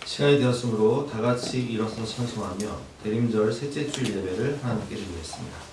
시간이 되었으므로 다 같이 일어서 찬송하며 대림절 셋째 주일 예배를 하나님께 드리겠습니다.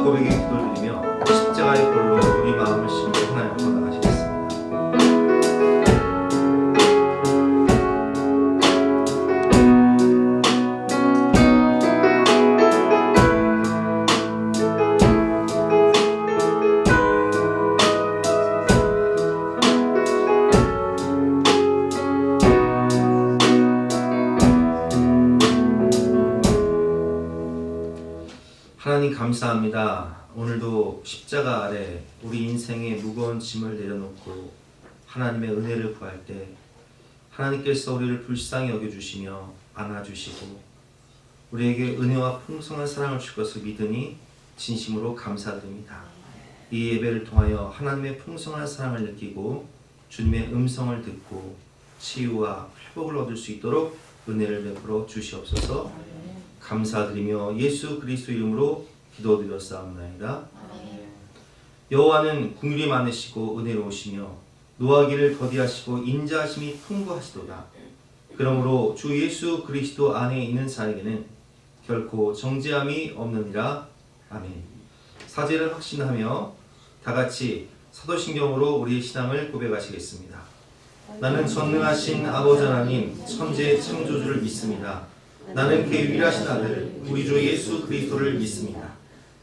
고백의 기도를 드리며 십자가의 돌로 우리 마음을 심고 하나님 앞으로 나가시겠습니다. 하나님 감사합니다. 오늘도 십자가 아래 우리 인생의 무거운 짐을 내려놓고 하나님의 은혜를 구할 때 하나님께서 우리를 불쌍히 여겨주시며 안아주시고 우리에게 은혜와 풍성한 사랑을 줄 것을 믿으니 진심으로 감사드립니다. 이 예배를 통하여 하나님의 풍성한 사랑을 느끼고 주님의 음성을 듣고 치유와 회복을 얻을 수 있도록 은혜를 베풀어 주시옵소서. 감사드리며 예수 그리스도 이름으로 기도드렸사옵나이다. 여호와는 긍휼이 많으시고 은혜로우시며 노하기를 더디하시고 인자하심이 풍부하시도다. 그러므로 주 예수 그리스도 안에 있는 자에게는 결코 정죄함이 없느니라. 아멘. 사죄를 확신하며 다같이 사도신경으로 우리의 신앙을 고백하시겠습니다. 나는 전능하신 아버지 하나님 천지의 창조주를 믿습니다. 나는 그의 유일하신 아들 우리 주 예수 그리스도를 믿습니다.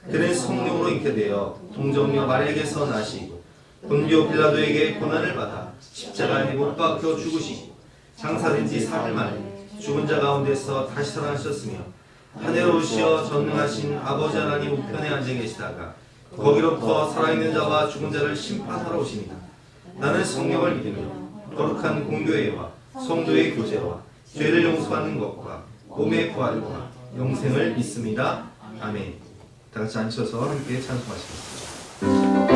그는 성령으로 잉태되어 동정녀 마리아에게서 나시고 본디오 빌라도에게 고난을 받아 십자가에 못 박혀 죽으시고 장사된 지 3일 만에 죽은 자 가운데서 다시 살아나셨으며 하늘로 오시어 전능하신 아버지 하나님 우편에 앉아 계시다가 거기로부터 살아있는 자와 죽은 자를 심판하러 오십니다. 나는 성령을 믿으며 거룩한 공교회와 성도의 교제와 죄를 용서하는 것과 몸의 부활과 영생을 믿습니다. 아멘. 다 같이 앉으셔서 함께 찬송하시겠습니다.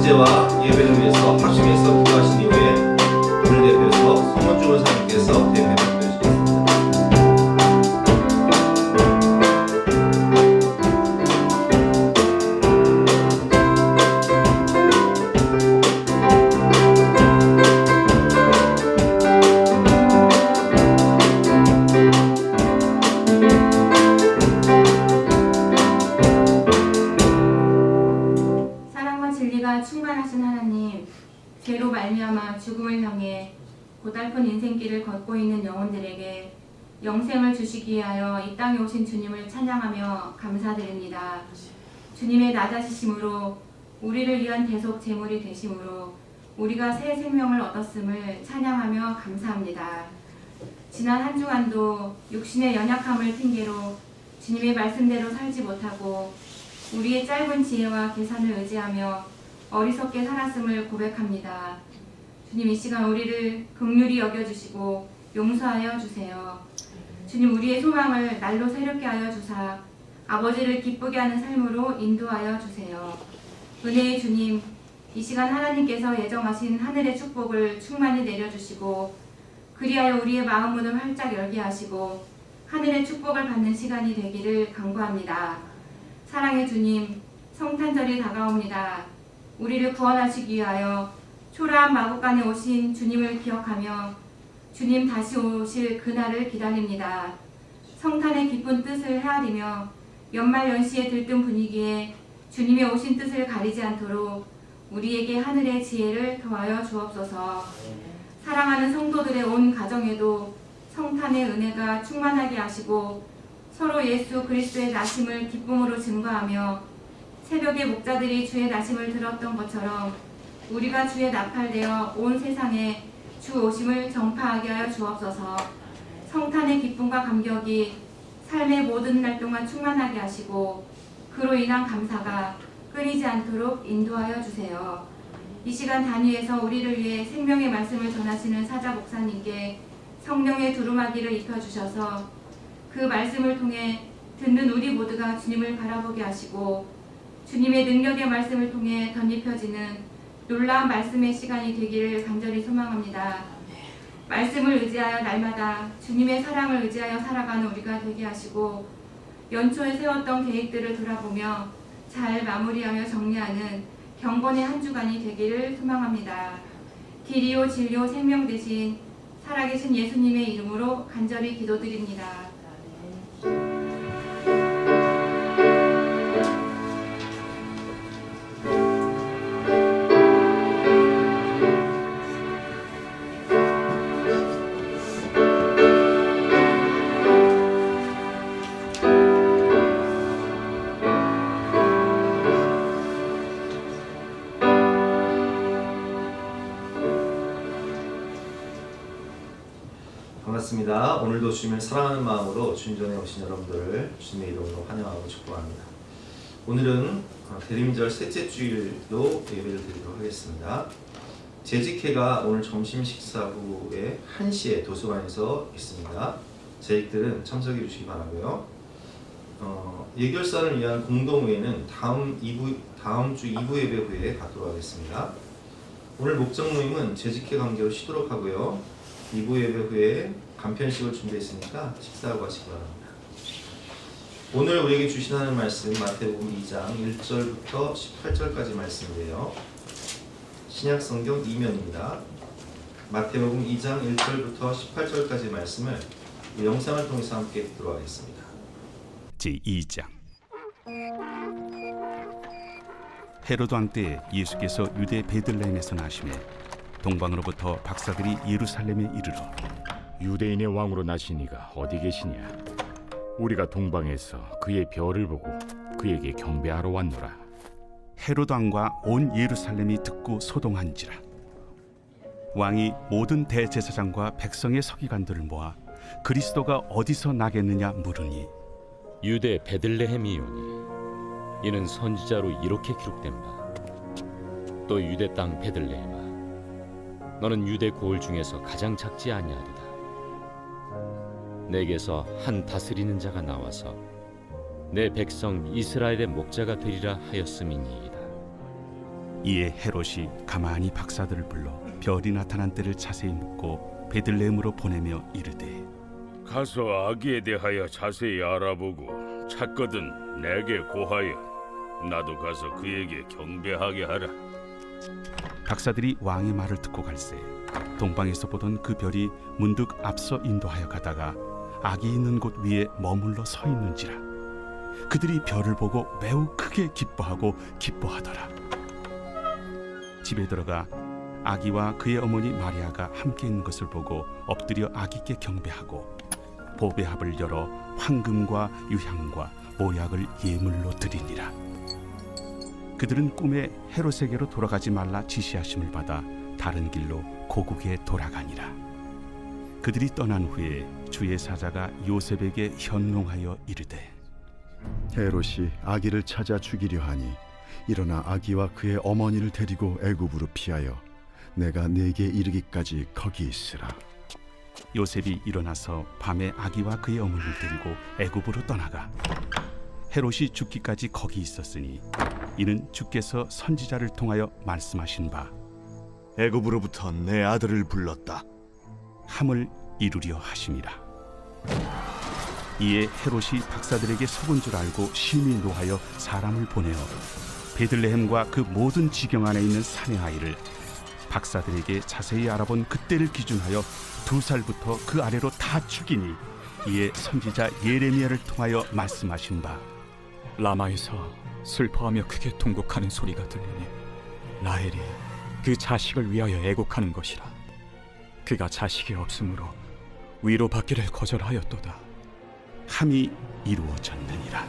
봉제와 예배를 위해서 합심해서 기도하신 이후에 오늘 대표해서 송원주 원사님께서 대표해 주시겠습니다. 충만하신 하나님, 죄로 말미암아 죽음을 향해 고달픈 인생길을 걷고 있는 영혼들에게 영생을 주시기 위하여 이 땅에 오신 주님을 찬양하며 감사드립니다. 주님의 낮아지심으로 우리를 위한 대속 제물이 되심으로 우리가 새 생명을 얻었음을 찬양하며 감사합니다. 지난 한 주간도 육신의 연약함을 핑계로 주님의 말씀대로 살지 못하고 우리의 짧은 지혜와 계산을 의지하며 어리석게 살았음을 고백합니다. 주님, 이 시간 우리를 긍휼히 여겨주시고 용서하여 주세요. 주님, 우리의 소망을 날로 새롭게 하여 주사 아버지를 기쁘게 하는 삶으로 인도하여 주세요. 은혜의 주님, 이 시간 하나님께서 예정하신 하늘의 축복을 충만히 내려주시고 그리하여 우리의 마음 문을 활짝 열게 하시고 하늘의 축복을 받는 시간이 되기를 간구합니다. 사랑의 주님, 성탄절이 다가옵니다. 우리를 구원하시기 위하여 초라한 마구간에 오신 주님을 기억하며 주님 다시 오실 그날을 기다립니다. 성탄의 기쁜 뜻을 헤아리며 연말연시에 들뜬 분위기에 주님의 오신 뜻을 가리지 않도록 우리에게 하늘의 지혜를 더하여 주옵소서. 사랑하는 성도들의 온 가정에도 성탄의 은혜가 충만하게 하시고 서로 예수 그리스도의 나심을 기쁨으로 증거하며 새벽에 목자들이 주의 나심을 들었던 것처럼 우리가 주의 나팔되어 온 세상에 주 오심을 전파하게 하여 주옵소서. 성탄의 기쁨과 감격이 삶의 모든 날 동안 충만하게 하시고 그로 인한 감사가 끊이지 않도록 인도하여 주세요. 이 시간 단위에서 우리를 위해 생명의 말씀을 전하시는 사자 목사님께 성령의 두루마기를 입혀주셔서 그 말씀을 통해 듣는 우리 모두가 주님을 바라보게 하시고 주님의 능력의 말씀을 통해 덧입혀지는 놀라운 말씀의 시간이 되기를 간절히 소망합니다. 말씀을 의지하여 날마다 주님의 사랑을 의지하여 살아가는 우리가 되게 하시고 연초에 세웠던 계획들을 돌아보며 잘 마무리하며 정리하는 경건의 한 주간이 되기를 소망합니다. 길이요 진리요 생명 되신 살아계신 예수님의 이름으로 간절히 기도드립니다. 반갑습니다. 오늘도 주님을 사랑하는 마음으로 주님 전에 오신 여러분들을 주님의 이름으로 환영하고 축복합니다. 오늘은 대림절 셋째 주일로 예배를 드리도록 하겠습니다. 재직회가 오늘 점심 식사 후에 1시에 도서관에서 있습니다. 재직들은 참석해 주시기 바라고요. 예결산을 위한 공동회의는 다음 주 2부 예배 후에 갖도록 하겠습니다. 오늘 목적 모임은 재직회 관계로 쉬도록 하고요. 2부 예배 후에 간편식을 준비했으니까 식사하고 가시기 바랍니다. 오늘 우리에게 주신 하나님 말씀 마태복음 2장 1절부터 18절까지 말씀인데요. 신약성경 2면입니다. 마태복음 2장 1절부터 18절까지 말씀을 이 영상을 통해서 함께 듣도록 하겠습니다. 제2장 헤로드 왕 때 예수께서 유대 베들레헴에서 나시매 동방으로부터 박사들이 예루살렘에 이르러 유대인의 왕으로 나신 이가 어디 계시냐? 우리가 동방에서 그의 별을 보고 그에게 경배하러 왔노라. 헤로드 왕과 온 예루살렘이 듣고 소동한지라. 왕이 모든 대제사장과 백성의 서기관들을 모아 그리스도가 어디서 나겠느냐 물으니 유대 베들레헴이오니 이는 선지자로 이렇게 기록된 바 또 유대 땅 베들레헴아 너는 유대 고을 중에서 가장 작지 아니하도다. 내게서 한 다스리는 자가 나와서 내 백성 이스라엘의 목자가 되리라 하였음이니이다. 이에 헤롯이 가만히 박사들을 불러 별이 나타난 때를 자세히 묻고 베들레헴으로 보내며 이르되 가서 아기에 대하여 자세히 알아보고 찾거든 내게 고하여 나도 가서 그에게 경배하게 하라. 박사들이 왕의 말을 듣고 갈새 동방에서 보던 그 별이 문득 앞서 인도하여 가다가 아기 있는 곳 위에 머물러 서 있는지라. 그들이 별을 보고 매우 크게 기뻐하더라. 집에 들어가 아기와 그의 어머니 마리아가 함께 있는 것을 보고 엎드려 아기께 경배하고 보배합을 열어 황금과 유향과 모약을 예물로 드리니라. 그들은 꿈에 헤롯에게로 돌아가지 말라 지시하심을 받아 다른 길로 고국에 돌아가니라. 그들이 떠난 후에 주의 사자가 요셉에게 현몽하여 이르되 헤롯이 아기를 찾아 죽이려 하니 일어나 아기와 그의 어머니를 데리고 애굽으로 피하여 내가 네게 이르기까지 거기 있으라. 요셉이 일어나서 밤에 아기와 그의 어머니를 데리고 애굽으로 떠나가 헤롯이 죽기까지 거기 있었으니 이는 주께서 선지자를 통하여 말씀하신 바 애굽으로부터 내 아들을 불렀다. 함을 이루려 하심이라. 이에 헤롯이 박사들에게 속은 줄 알고 심히 노하여 사람을 보내어 베들레헴과 그 모든 지경 안에 있는 산의 아이를 박사들에게 자세히 알아본 그때를 기준하여 2살부터 그 아래로 다 죽이니 이에 선지자 예레미야를 통하여 말씀하신 바 라마에서 슬퍼하며 크게 통곡하는 소리가 들리니 라헬이 그 자식을 위하여 애곡하는 것이라. 그가 자식이 없으므로 위로받기를 거절하였도다. 함이 이루어졌느니라.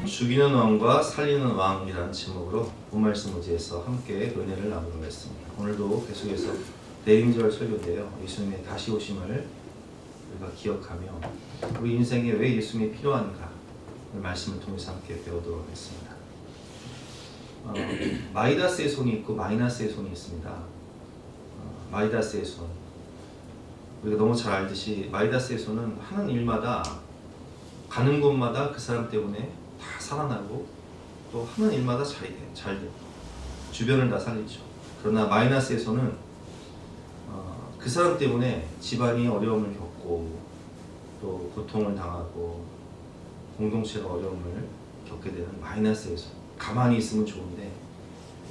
죽이는 왕과 살리는 왕이라는 제목으로 본말씀 의지에서 함께 은혜를 나누고 있습니다. 오늘도 계속해서 대임절 설교인데요. 예수님의 다시 오심을 우리가 기억하며 우리 인생에 왜 예수님이 필요한가 말씀을 통해서 함께 배우도록 하겠습니다. 마이다스의 손이 있고 마이너스의 손이 있습니다. 마이다스의 손, 우리가 너무 잘 알듯이 마이다스의 손은 하는 일마다 가는 곳마다 그 사람 때문에 다 살아나고 또 하는 일마다 잘 되고 주변을 다 살리죠. 그러나 마이너스의 손은 그 사람 때문에 집안이 어려움을 겪고 또 고통을 당하고 공동체로 어려움을 겪게 되는 마이너스의 손. 가만히 있으면 좋은데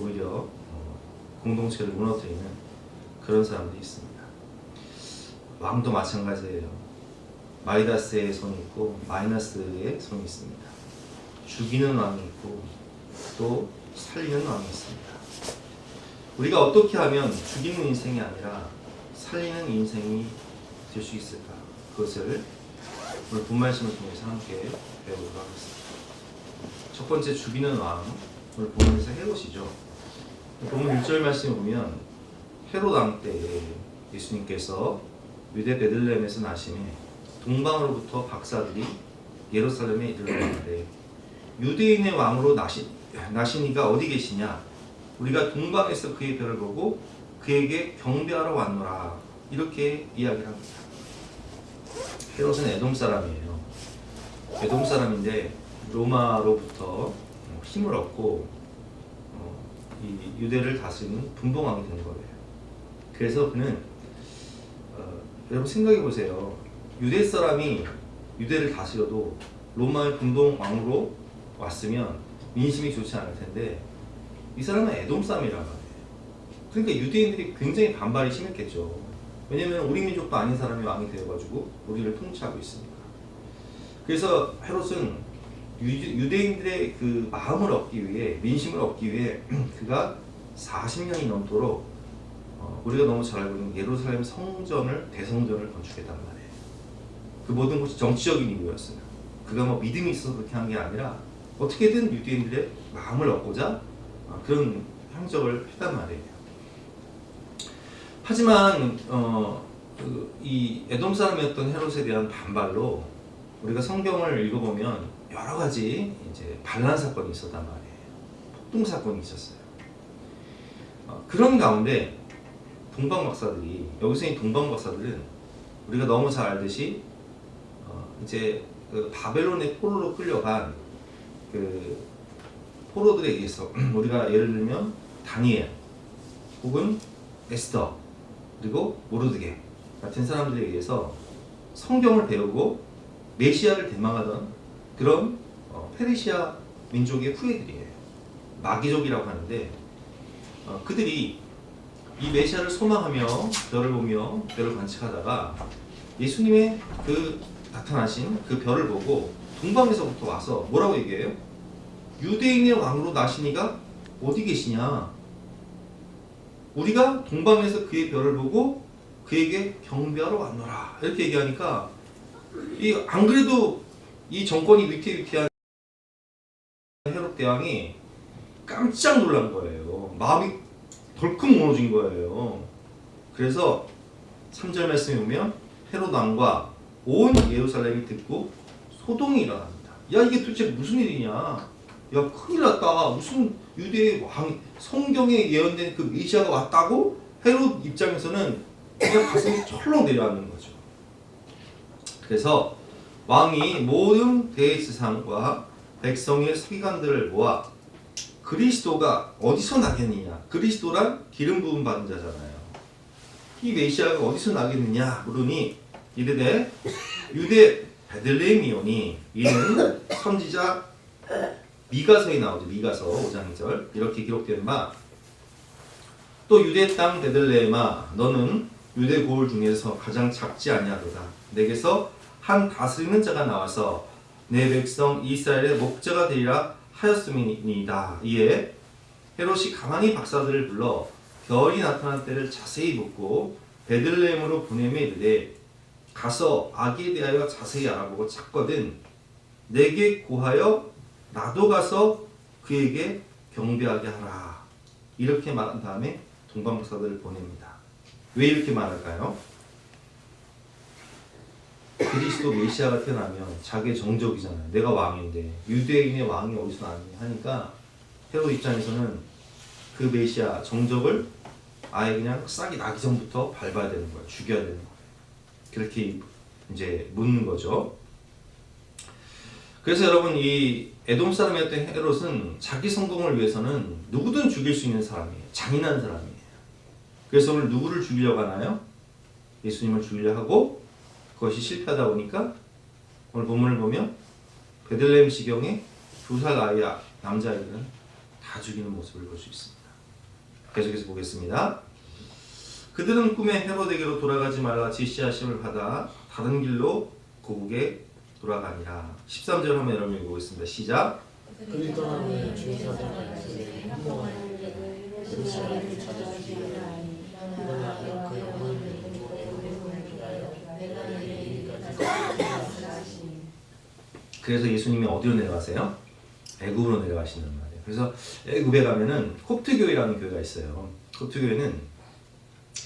오히려 공동체를 무너뜨리는 그런 사람들이 있습니다. 왕도 마찬가지예요. 마이다스의 손이 있고 마이너스의 손이 있습니다. 죽이는 왕이 있고 또 살리는 왕이 있습니다. 우리가 어떻게 하면 죽이는 인생이 아니라 살리는 인생이 될 수 있을까? 그것을 오늘 본 말씀을 통해서 함께 배우도록 하겠습니다. 첫 번째 죽이는 왕, 오늘 본문에서 헤롯이죠. 본문 1절 말씀을 보면 헤롯 왕 때에 예수님께서 유대 베들레헴에서 나심에 동방으로부터 박사들이 예루살렘에 이르렀는데 유대인의 왕으로 나시니가 어디 계시냐? 우리가 동방에서 그의 별을 보고 그에게 경배하러 왔노라. 이렇게 이야기를 합니다. 헤롯은 에돔 사람이에요. 에돔 사람인데 로마로부터 힘을 얻고 이 유대를 다스리는 분봉왕이 된 거예요. 그래서 그는 여러분 생각해 보세요. 유대 사람이 유대를 다스려도 로마의 분봉왕으로 왔으면 민심이 좋지 않을 텐데 이 사람은 에돔 사람이란 말이에요. 그러니까 유대인들이 굉장히 반발이 심했겠죠. 왜냐하면 우리 민족도 아닌 사람이 왕이 되어가지고 우리를 통치하고 있으니까. 그래서 헤롯은 유대인들의 그 마음을 얻기 위해, 민심을 얻기 위해 그가 40년이 넘도록 우리가 너무 잘 알고 있는 예루살렘 성전을, 대성전을 건축했단 말이에요. 그 모든 것이 정치적인 이유였어요. 그가 뭐 믿음이 있어서 그렇게 한 게 아니라 어떻게든 유대인들의 마음을 얻고자 그런 행적을 했단 말이에요. 하지만 이 에돔 사람이었던 헤롯에 대한 반발로 우리가 성경을 읽어보면 여러 가지 이제 반란 사건이 있었단 말이에요. 폭동 사건이 있었어요. 그런 가운데 동방 박사들이, 여기서 이 동방 박사들은 우리가 너무 잘 알듯이 이제 그 바벨론의 포로로 끌려간 그 포로들에 의해서 우리가 예를 들면 다니엘 혹은 에스더 그리고 모르드게 같은 사람들에 의해서 성경을 배우고 메시아를 대망하던 그런 페르시아 민족의 후예들이에요. 마귀족이라고 하는데 그들이 이 메시아를 소망하며 별을 보며 별을 관측하다가 예수님의 그 나타나신 그 별을 보고 동방에서부터 와서 뭐라고 얘기해요? 유대인의 왕으로 나시니가 어디 계시냐? 우리가 동방에서 그의 별을 보고 그에게 경배하러 왔노라. 이렇게 얘기하니까 안 그래도 이 정권이 위태위태한 헤롯 대왕이 깜짝 놀란 거예요. 마음이 덜컥 무너진 거예요. 그래서 3절 말씀에 보면 헤롯 왕과 온 예루살렘이 듣고 소동이 일어납니다. 야, 이게 도대체 무슨 일이냐? 야, 큰일 났다. 무슨 유대의 왕, 성경에 예언된 그 메시아가 왔다고? 헤롯 입장에서는 그냥 가슴이 철렁 내려앉는 거죠. 그래서 왕이 모든 대제사장과 백성의 서기관들을 모아 그리스도가 어디서 나겠느냐? 그리스도란 기름 부음 받은 자잖아요. 이 메시아가 어디서 나겠느냐? 물으니 이르되 유대 베들레헴이오니 이는 선지자 미가서에 나오죠. 미가서 5장 2절 이렇게 기록된 바 또 유대 땅 베들레헴아 너는 유대 고을 중에서 가장 작지 아니하도다. 내게서 한 다스리는 자가 나와서 내 백성 이스라엘의 목자가 되리라 하였음이니이다. 이에 헤롯이 가만히 박사들을 불러 별이 나타난 때를 자세히 묻고 베들레헴으로 보내매 이르되 가서 아기에 대하여 자세히 알아보고 찾거든 내게 고하여 나도 가서 그에게 경배하게 하라. 이렇게 말한 다음에 동방박사들을 보냅니다. 왜 이렇게 말할까요? 그리스도 메시아가 태어나면 자기의 정적이잖아요. 내가 왕인데 유대인의 왕이 어디서 나왔냐 하니까 헤롯 입장에서는 그 메시아 정적을 아예 그냥 싹이 나기 전부터 밟아야 되는 거예요. 죽여야 되는 거예요. 그렇게 이제 묻는 거죠. 그래서 여러분 이 에돔 사람이었던 헤롯은 자기 성공을 위해서는 누구든 죽일 수 있는 사람이에요. 잔인한 사람이에요. 그래서 오늘 누구를 죽이려고 하나요? 예수님을 죽이려 하고 그것이 실패하다 보니까 오늘 본문을 보면 베들레헴 지경에 2살 아이 남자아이들은 다 죽이는 모습을 볼 수 있습니다. 계속해서 보겠습니다. 그들은 꿈에 헤롯에게로 돌아가지 말라 지시하심을 받아 다른 길로 고국에 돌아가니라. 13절 한번 여러분 읽어보겠습니다. 시작. 그리 떠나니 주의사들에게 한동안 예루살렘을 찾아 죽이려 하니 그러나 그 영혼을 애굽에 위하여 내가 내게 이르기까지 하시니. 그래서 예수님이 어디로 내려가세요? 애굽으로 내려가시는 말이에요. 그래서 애굽에 가면은 콥트 교회라는 교회가 있어요. 콥트 교회는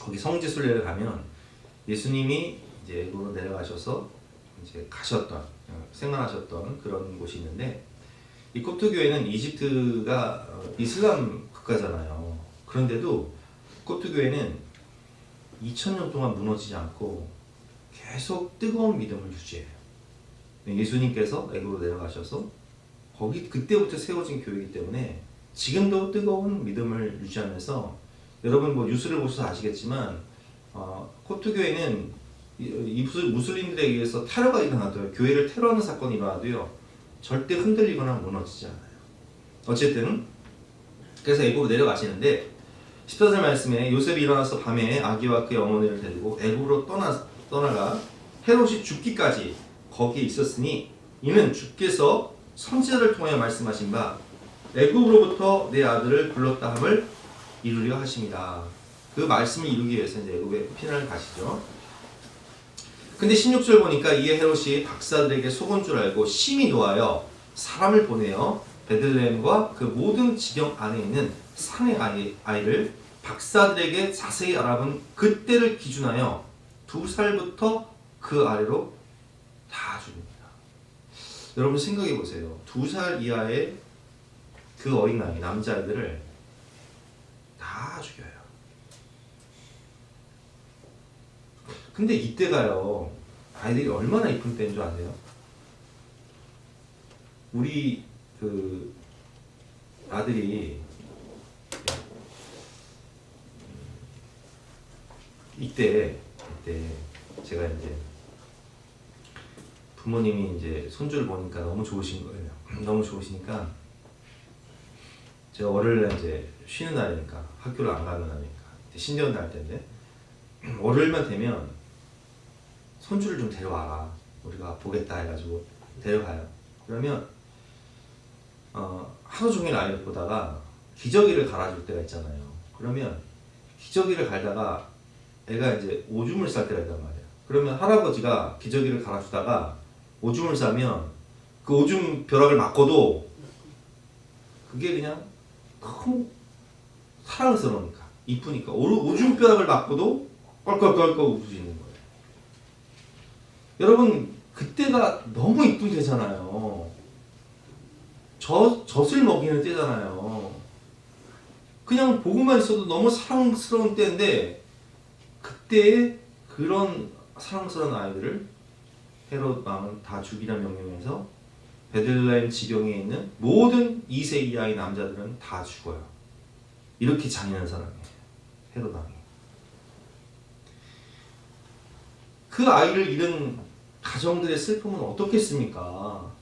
거기 성지 순례를 가면 예수님이 이제 애굽으로 내려가셔서 이제 가셨던 생활하셨던 그런 곳이 있는데 이 콥트 교회는 이집트가 이슬람 국가잖아요. 그런데도 콥트 교회는 2000년 동안 무너지지 않고 계속 뜨거운 믿음을 유지해요. 예수님께서 애굽으로 내려가셔서 거기 그때부터 세워진 교회이기 때문에 지금도 뜨거운 믿음을 유지하면서 여러분 뭐 뉴스를 보셔서 아시겠지만 콥트 교회는 이 무슬림들에 의해서 테러가 일어나도요. 교회를 테러하는 사건이 일어나도요. 절대 흔들리거나 무너지지 않아요. 어쨌든 그래서 애굽으로 내려가시는데 14절 말씀에 요셉이 일어나서 밤에 아기와 그의 어머니를 데리고 애굽으로 떠나가 헤롯이 죽기까지 거기에 있었으니 이는 주께서 선지자를 통하여 말씀하신 바 애굽으로부터 내 아들을 불렀다 함을 이루려 하십니다. 그 말씀을 이루기 위해서 이제 애굽에 피난을 가시죠. 근데 16절 보니까 이에 헤롯이 박사들에게 속은 줄 알고 심히 노하여 사람을 보내어 베들레헴과 그 모든 지경 안에 있는 산의 아이를 박사들에게 자세히 알아본 그때를 기준하여 2살부터 그 아래로 다 죽입니다. 여러분 생각해 보세요. 2살 이하의 그 어린아이 남자아이들을 다 죽여요. 근데 이때가요 아이들이 얼마나 이쁜 때인 줄 아세요? 우리 그 아들이 이때 제가 이제 부모님이 이제 손주를 보니까 너무 좋으신 거예요. 너무 좋으시니까 제가 월요일에 이제 쉬는 날이니까, 학교를 안 가는 날이니까, 신년 날 때인데 월요일만 되면 손주를 좀 데려와라, 우리가 보겠다 해가지고 데려가요. 그러면 하루 종일 아이를 보다가 기저귀를 갈아줄 때가 있잖아요. 그러면 기저귀를 갈다가 애가 이제 오줌을 쌀 때가 있단 말이에요. 그러면 할아버지가 기저귀를 갈아주다가 오줌을 싸면 그 오줌 벼락을 맞고도 그게 그냥 너무 사랑스러우니까, 이쁘니까 오줌 벼락을 맞고도 껄껄껄껄 웃으시는 거예요. 여러분, 그때가 너무 이쁜 때잖아요. 젖을 먹이는 때잖아요. 그냥 보고만 있어도 너무 사랑스러운 때인데, 그때의 그런 사랑스러운 아이들을 헤롯 왕은 다 죽이라 명령해서 베들레헴 지경에 있는 모든 2세 이하의 남자들은 다 죽어요. 이렇게 잔인한 사람이에요, 헤롯 왕이. 그 아이를 잃은 가정들의 슬픔은 어떻겠습니까?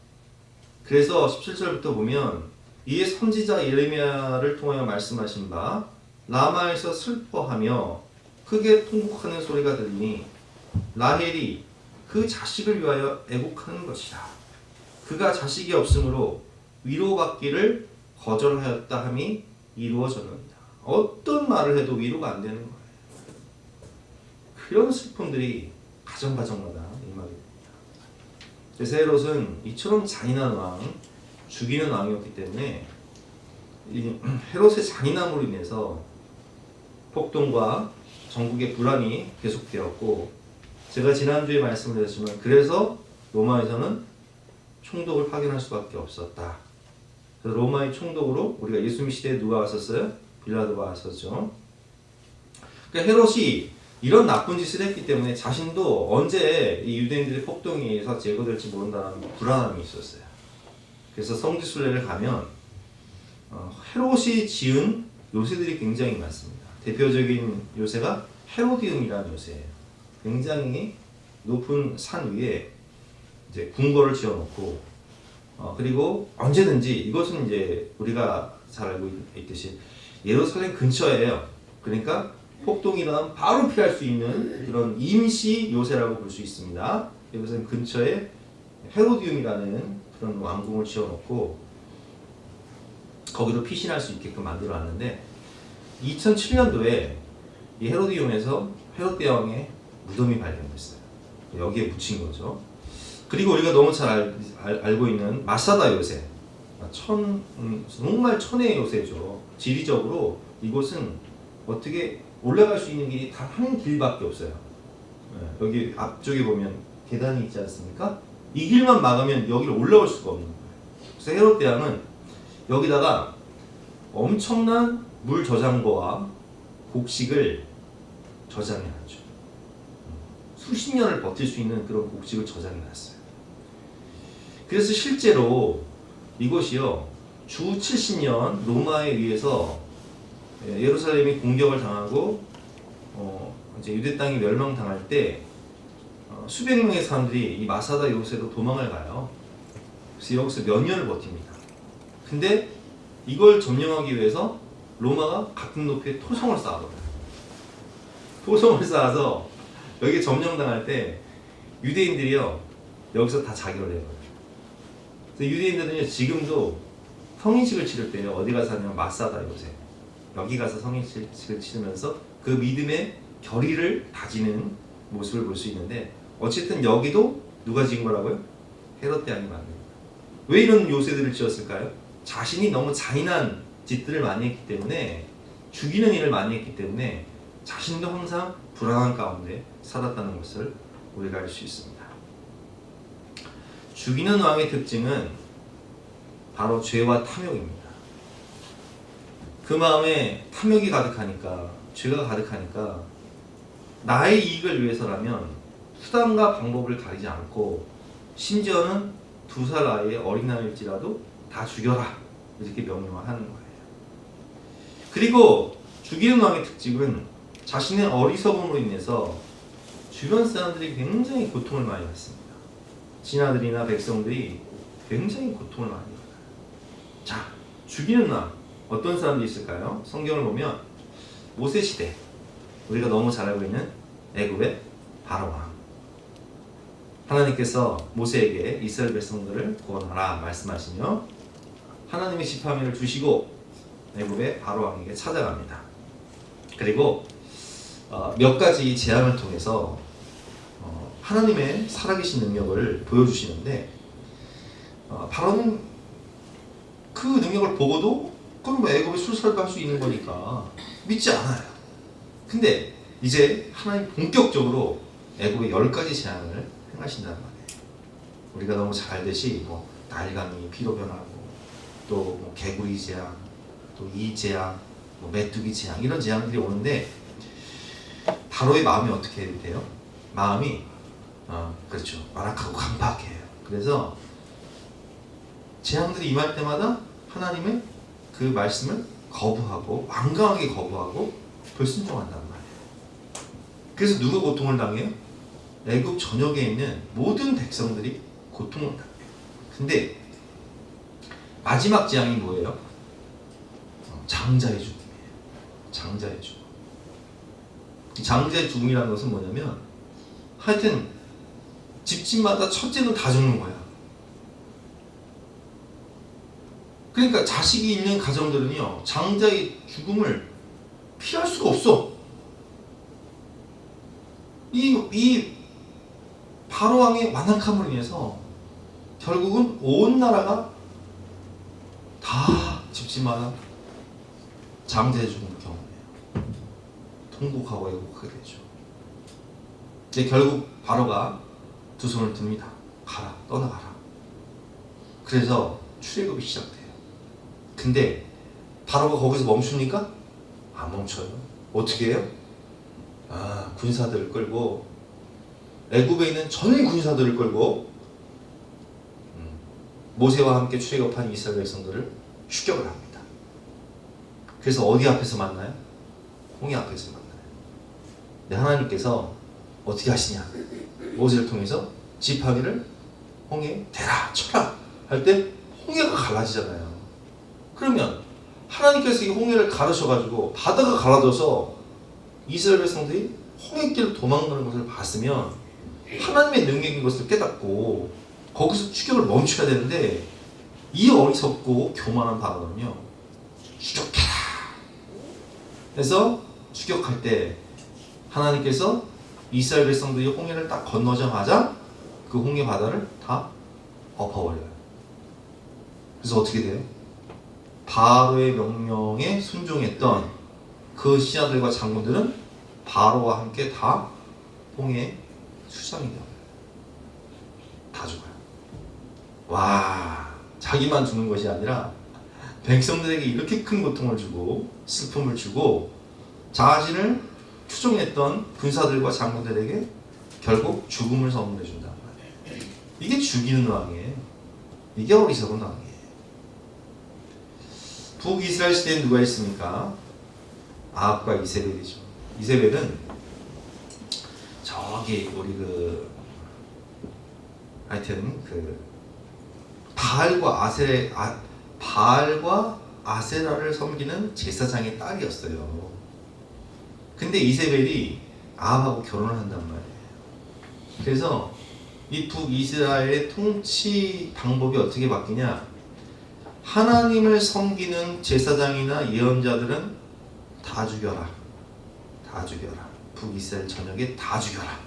그래서 17절부터 보면 이에 선지자 예레미야를 통하여 말씀하신 바 라마에서 슬퍼하며 크게 통곡하는 소리가 들리니 라헬이 그 자식을 위하여 애곡하는 것이다. 그가 자식이 없으므로 위로받기를 거절하였다 함이 이루어졌느니라. 어떤 말을 해도 위로가 안 되는 거예요. 그런 슬픔들이 가정마다 임하게 됩니다. 그래서 헤롯은 이처럼 잔인한 왕, 죽이는 왕이었기 때문에 이 헤롯의 잔인함으로 인해서 폭동과 전국의 불안이 계속되었고, 제가 지난주에 말씀을 드렸지만 그래서 로마에서는 총독을 파견할 수밖에 없었다. 그래서 로마의 총독으로 우리가 예수님 시대에 누가 왔었어요? 빌라도가 왔었죠. 그러니까 헤롯이 이런 나쁜 짓을 했기 때문에 자신도 언제 이 유대인들의 폭동에 의해서 제거될지 모른다는 불안함이 있었어요. 그래서 성지순례를 가면 헤롯이 지은 요새들이 굉장히 많습니다. 대표적인 요새가 헤로디움이라는 요새예요. 굉장히 높은 산 위에 이제 궁궐을 지어놓고 그리고 언제든지, 이것은 이제 우리가 잘 알고 있듯이 예루살렘 근처예요. 그러니까 폭동이 일어나면 바로 피할 수 있는 그런 임시 요새라고 볼 수 있습니다. 예루살렘 근처에 헤로디움이라는 그런 왕궁을 지어놓고 거기로 피신할 수 있게끔 만들어놨는데, 2007년도에 이 헤로디움에서 헤롯 대왕의 무덤이 발견됐어요. 여기에 묻힌 거죠. 그리고 우리가 너무 잘 알고 있는 마사다 요새, 정말 천혜의 요새죠. 지리적으로 이곳은 어떻게 올라갈 수 있는 길이 단 한 길밖에 없어요. 여기 앞쪽에 보면 계단이 있지 않습니까? 이 길만 막으면 여기를 올라올 수가 없는 거예요. 그래서 헤롯 대왕은 여기다가 엄청난 물 저장고와 곡식을 저장해놨죠. 수십 년을 버틸 수 있는 그런 곡식을 저장해놨어요. 그래서 실제로 이곳이요, 주 70년 로마에 의해서 예루살렘이 공격을 당하고 이제 유대 땅이 멸망당할 때 수백 명의 사람들이 이 마사다 요새로 도망을 가요. 그래서 여기서 몇 년을 버팁니다. 근데 이걸 점령하기 위해서 로마가 같은 높이의 토성을 쌓아버려요. 토성을 쌓아서 여기 점령당할 때 유대인들이요, 여기서 다 자결을 해요. 그래서 유대인들은요, 지금도 성인식을 치를 때 어디 가서 하냐면 마사다 요새, 여기 가서 성인식을 치르면서 그 믿음의 결의를 다지는 모습을 볼 수 있는데, 어쨌든 여기도 누가 지은 거라고요? 헤롯 대왕이 만든 거예요. 왜 이런 요새들을 지었을까요? 자신이 너무 잔인한 짓들을 많이 했기 때문에, 죽이는 일을 많이 했기 때문에 자신도 항상 불안한 가운데 살았다는 것을 우리가 알 수 있습니다. 죽이는 왕의 특징은 바로 죄와 탐욕입니다. 그 마음에 탐욕이 가득하니까, 죄가 가득하니까 나의 이익을 위해서라면 수단과 방법을 가리지 않고, 심지어는 2살 아이의 어린아이일지라도 다 죽여라, 이렇게 명령을 하는 거예요. 그리고 죽이는 왕의 특징은 자신의 어리석음으로 인해서 주변 사람들이 굉장히 고통을 많이 받습니다. 신하들이나 백성들이 굉장히 고통을 많이 받아요. 자, 죽이는 왕 어떤 사람들이 있을까요? 성경을 보면 모세 시대, 우리가 너무 잘 알고 있는 애굽의 바로 왕. 하나님께서 모세에게 이스라엘 백성들을 구원하라 말씀하시며 하나님의 지팡이를 주시고 애굽의 바로 왕에게 찾아갑니다. 그리고 몇 가지 재앙을 통해서 하나님의 살아계신 능력을 보여주시는데 바로는 그 능력을 보고도 그럼 뭐 애굽에 술살도 할 수 있는 거니까 믿지 않아요. 근데 이제 하나님 본격적으로 애굽에 10가지 재앙을 행하신단 말이에요. 우리가 너무 잘 알듯이 뭐 나일강이 피로 변하고 또 뭐 개구리 재앙, 또 이 재앙, 뭐 메뚜기 재앙 이런 재앙들이 오는데 바로의 마음이 어떻게 돼요? 마음이 그렇죠. 완악하고 강팍해요. 그래서 재앙들이 임할 때마다 하나님의 그 말씀을 거부하고 완강하게 거부하고 불순종한단 말이에요. 그래서 누가 고통을 당해요? 애굽 전역에 있는 모든 백성들이 고통을 당해요. 근데 마지막 재앙이 뭐예요? 장자의 죽음이에요. 장자의 죽음. 이 장자의 죽음이라는 것은 뭐냐면 하여튼 집집마다 첫째는 다 죽는 거야. 그러니까 자식이 있는 가정들은요 장자의 죽음을 피할 수가 없어. 이 바로 왕의 완악함으로 인해서 결국은 온 나라가 다 집집마다 장자의 죽음을 경험해요. 통곡하고 애곡하게 되죠. 근데 결국 바로가 두 손을 듭니다. 가라, 떠나가라. 그래서 출애굽이 시작돼요. 근데 바로가 거기서 멈춥니까? 안 멈춰요. 어떻게 해요? 군사들을 끌고 애굽에 있는 전 군사들을 끌고 모세와 함께 출애굽한 이스라엘 백성들을 추격을 합니다. 그래서 어디 앞에서 만나요? 홍해 앞에서 만나요. 근데 하나님께서 어떻게 하시냐? 모세를 통해서 지팡이를 홍해에 대라, 쳐라 할 때 홍해가 갈라지잖아요. 그러면 하나님께서 이 홍해를 가르셔가지고 바다가 갈라져서 이스라엘 백성들이 홍해길을 도망가는 것을 봤으면 하나님의 능력인 것을 깨닫고 거기서 추격을 멈춰야 되는데 이 어리석고 교만한 바로는요 추격해라. 그래서 추격할 때 하나님께서 이스라엘 백성들이 홍해를 딱 건너자마자 그 홍해 바다를 다 엎어버려요. 그래서 어떻게 돼요? 바로의 명령에 순종했던 그 신하들과 장군들은 바로와 함께 다 홍해에 수장이 되어요. 다 죽어요. 와, 자기만 죽는 것이 아니라 백성들에게 이렇게 큰 고통을 주고 슬픔을 주고 자신을 추종했던 군사들과 장군들에게 결국 죽음을 선물해 준단 말이에요. 이게 죽이는 왕이에요. 이게 어리석은 왕이에요. 북이스라엘 시대에 누가 있습니까? 아합과 이세벨이죠. 이세벨은 저기 우리 하여튼 바알과 아세라를 섬기는 제사장의 딸이었어요. 근데 이세벨이 아합하고 결혼을 한단 말이에요. 그래서 이 북이스라엘의 통치 방법이 어떻게 바뀌냐? 하나님을 섬기는 제사장이나 예언자들은 다 죽여라. 다 죽여라. 북이스라엘 전역에 다 죽여라.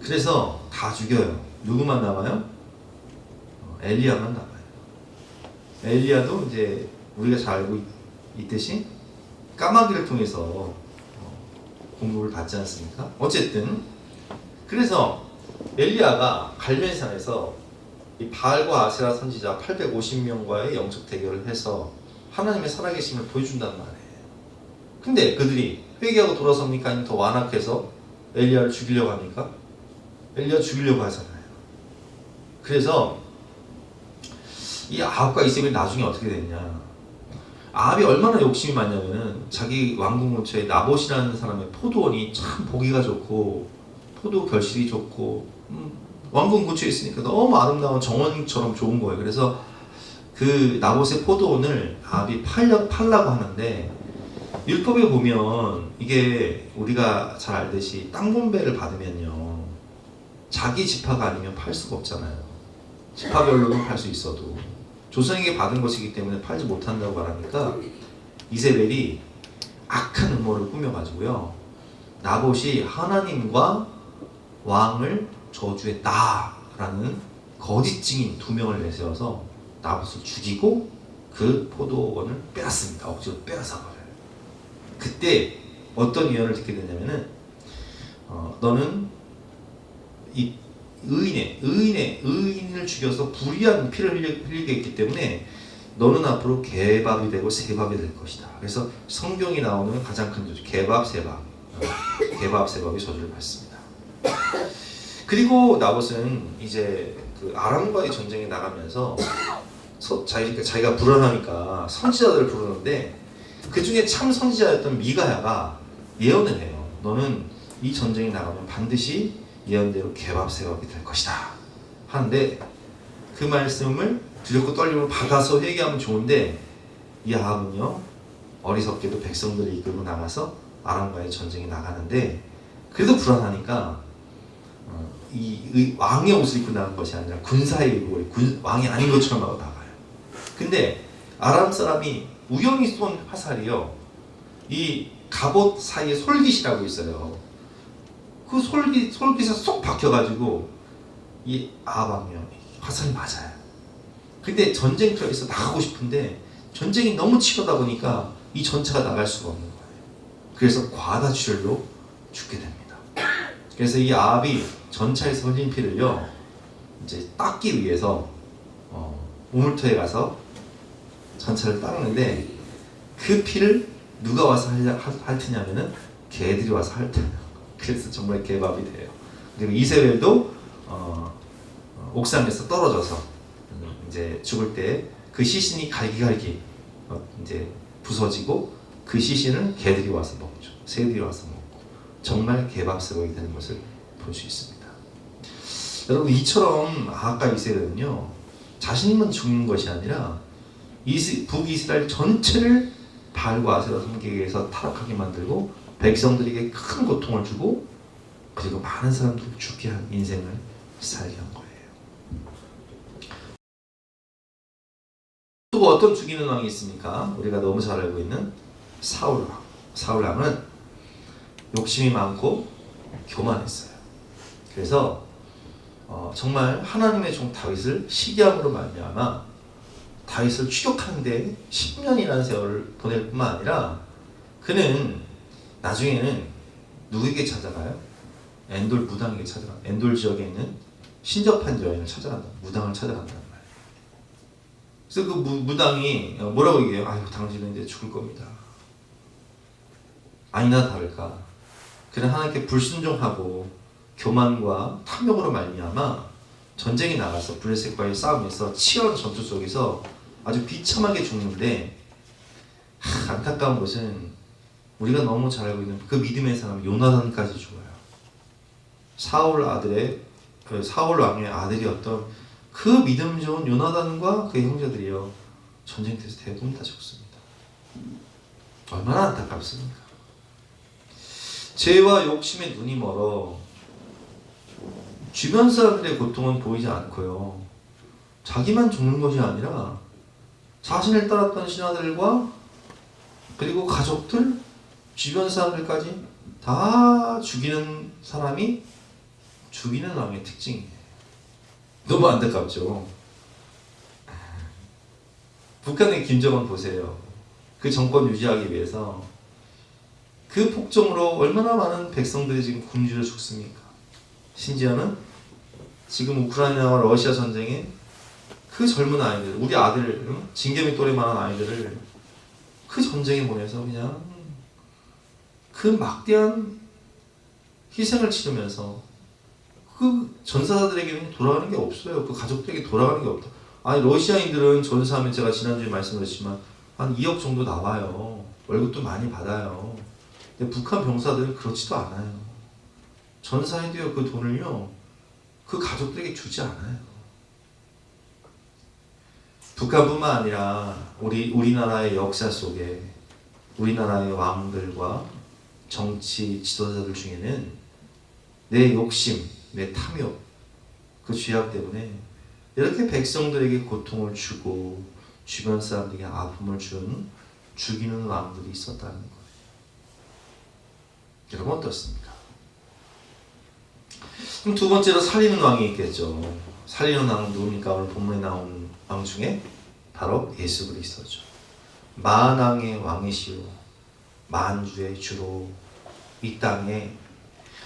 그래서 다 죽여요. 누구만 남아요? 엘리야만 남아요. 엘리야도 이제 우리가 잘 알고 있듯이 까마귀를 통해서 공급을 받지 않습니까? 어쨌든 그래서 엘리야가 갈멜산에서 이 바알과 아세라 선지자 850명과의 영적 대결을 해서 하나님의 살아계심을 보여준단 말이에요. 근데 그들이 회개하고 돌아섭니까? 아니면 더 완악해서 엘리야를 죽이려고 합니까? 엘리야 죽이려고 하잖아요. 그래서 이 아합과 이세벨이 나중에 어떻게 됐냐? 아합이 얼마나 욕심이 많냐면은 자기 왕궁 근처에 나봇이라는 사람의 포도원이 참 보기가 좋고 포도 결실이 좋고 왕궁 근처에 있으니까 너무 아름다운 정원처럼 좋은 거예요. 그래서 그 나봇의 포도원을 아합이 팔라고 하는데, 율법에 보면 이게 우리가 잘 알듯이 땅 분배를 받으면요, 자기 지파가 아니면 팔 수가 없잖아요. 지파별로는 팔 수 있어도 조상에게 받은 것이기 때문에 팔지 못한다고 말하니까 이세벨이 악한 음모를 꾸며가지고요, 나봇이 하나님과 왕을 저주했다라는 거짓 증인 2명을 내세워서 나봇을 죽이고 그 포도원을 빼앗습니다. 억지로 빼앗아버려요. 그때 어떤 예언을 듣게 되냐면은 너는 이 의인을 죽여서 불의한 피를 흘리게 했기 때문에 너는 앞으로 개밥이 되고 새밥이 될 것이다. 그래서 성경이 나오는 가장 큰 저주, 개밥, 새밥. 개밥, 새밥이 저주를 받습니다. 그리고 나봇은 이제 그 아람과의 전쟁에 나가면서 자기가 불안하니까 선지자들을 부르는데, 그 중에 참 선지자였던 미가야가 예언을 해요. 너는 이 전쟁에 나가면 반드시 예언대로 개밥, 새밥이 될 것이다 하는데, 그 말씀을 두렵고 떨림으로 받아서 회개하면 좋은데, 이 아합은요 어리석게도 백성들을 이끌고 나가서 아람과의 전쟁에 나가는데, 그래도 불안하니까 이 왕의 옷을 입고 나간 것이 아니라 군사의 입고 왕이 아닌 것처럼 하고 나가요. 근데 아람 사람이 우연히 쏜 화살이요, 이 갑옷 사이에 솔깃이라고 있어요. 그 솔깃에 쏙 박혀가지고 이 아합왕이요 화살이 맞아요. 근데 전쟁터에서 나가고 싶은데 전쟁이 너무 치열하다 보니까 이 전차가 나갈 수가 없는 거예요. 그래서 과다출혈로 죽게 됩니다. 그래서 이 아합이 전차에서 흘린 피를요 이제 닦기 위해서 우물터에 가서 전차를 닦는데, 그 피를 누가 와서 핥으냐면은 개들이 와서 핥아요. 그래서 정말 개밥이 돼요. 그리고 이세벨도 옥상에서 떨어져서 이제 죽을 때 그 시신이 갈기갈기 이제 부서지고, 그 시신을 개들이 와서 먹죠. 새들이 와서 먹고, 정말 개밥새밥이 되는 것을 볼 수 있습니다. 여러분, 이처럼 아합과 이세벨은요 자신만 죽는 것이 아니라 북이스라엘 전체를 바알과 아세라 섬기기 위해서 타락하게 만들고 백성들에게 큰 고통을 주고, 그리고 많은 사람들을 죽게 한 인생을 살게 한 거예요. 또 어떤 죽이는 왕이 있습니까? 우리가 너무 잘 알고 있는 사울왕. 사울왕은 욕심이 많고 교만했어요. 그래서 정말 하나님의 종 다윗을 시기함으로 말미암아 다윗을 추격하는데 10년이라는 세월을 보낼 뿐만 아니라, 그는 나중에는 누구에게 찾아가요? 엔돌 무당에게 찾아가요. 엔돌 지역에 있는 신접한 여인을 찾아간다. 무당을 찾아간단 말이에요. 그래서 그 무당이 뭐라고 얘기해요? 아유, 당신은 이제 죽을 겁니다. 아니나 다를까, 그는 하나님께 불순종하고 교만과 탐욕으로 말미암아 전쟁에 나가서 블레셋과의 싸움에서 치열한 전투 속에서 아주 비참하게 죽는데, 안타까운 것은 우리가 너무 잘 알고 있는 그 믿음의 사람 요나단까지 죽어요. 사울 왕의 아들이었던 그 믿음 좋은 요나단과 그의 형제들이요 전쟁터에서 대부분 다 죽습니다. 얼마나 안타깝습니까? 죄와 욕심에 눈이 멀어 주변 사람들의 고통은 보이지 않고요, 자기만 죽는 것이 아니라 자신을 따랐던 신하들과 그리고 가족들, 주변 사람들까지 다 죽이는 사람이 죽이는 왕의 특징이에요. 너무 안타깝죠. 북한의 김정은 보세요. 그 정권 유지하기 위해서 그 폭정으로 얼마나 많은 백성들이 지금 굶주려 죽습니까? 심지어는 지금 우크라이나와 러시아 전쟁에 그 젊은 아이들, 우리 아들, 진겸이 또래만한 아이들을 그 전쟁에 보내서 그냥 그 막대한 희생을 치르면서 그 전사자들에게는 돌아가는 게 없어요. 그 가족들에게 돌아가는 게 없다. 아니, 러시아인들은 전사하면, 제가 지난주에 말씀드렸지만 한 2억 정도 나와요. 월급도 많이 받아요. 근데 북한 병사들은 그렇지도 않아요. 전사해도요, 그 돈을요, 그 가족들에게 주지 않아요. 북한뿐만 아니라 우리나라의 역사 속에 우리나라의 왕들과 정치 지도자들 중에는 내 욕심, 내 탐욕, 그 죄악 때문에 이렇게 백성들에게 고통을 주고 주변 사람들에게 아픔을 죽이는 왕들이 있었다는 거예요. 여러분 어떻습니까? 그럼 두 번째로 살리는 왕이 있겠죠. 살리는 왕은 누굽니까? 오늘 본문에 나온 왕 중에 바로 예수 그리스도죠. 만왕의 왕이시오, 만주의 주로 이 땅에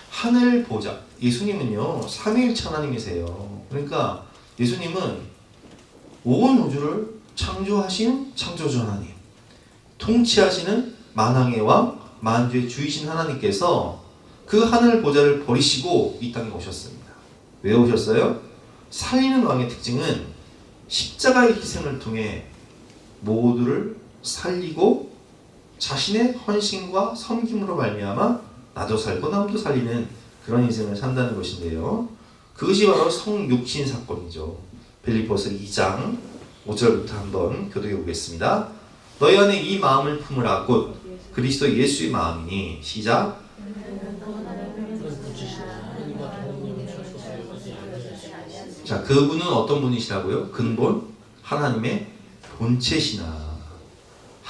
하늘 보좌. 예수님은요, 삼위일체 하나님이세요. 그러니까 예수님은 온 우주를 창조하신 창조주 하나님, 통치하시는 만왕의 왕, 만주의 주이신 하나님께서 그 하늘 보좌를 버리시고 이 땅에 오셨습니다. 왜 오셨어요? 살리는 왕의 특징은 십자가의 희생을 통해 모두를 살리고 자신의 헌신과 섬김으로 말미암아 나도 살고 남도 살리는 그런 인생을 산다는 것인데요. 그것이 바로 성육신 사건이죠. 빌립보서 2장 5절부터 한번 교독해 보겠습니다. 너희 안에 이 마음을 품으라 곧 그리스도 예수의 마음이니. 시작. 자, 그분은 어떤 분이시라고요? 근본 하나님의 본체시나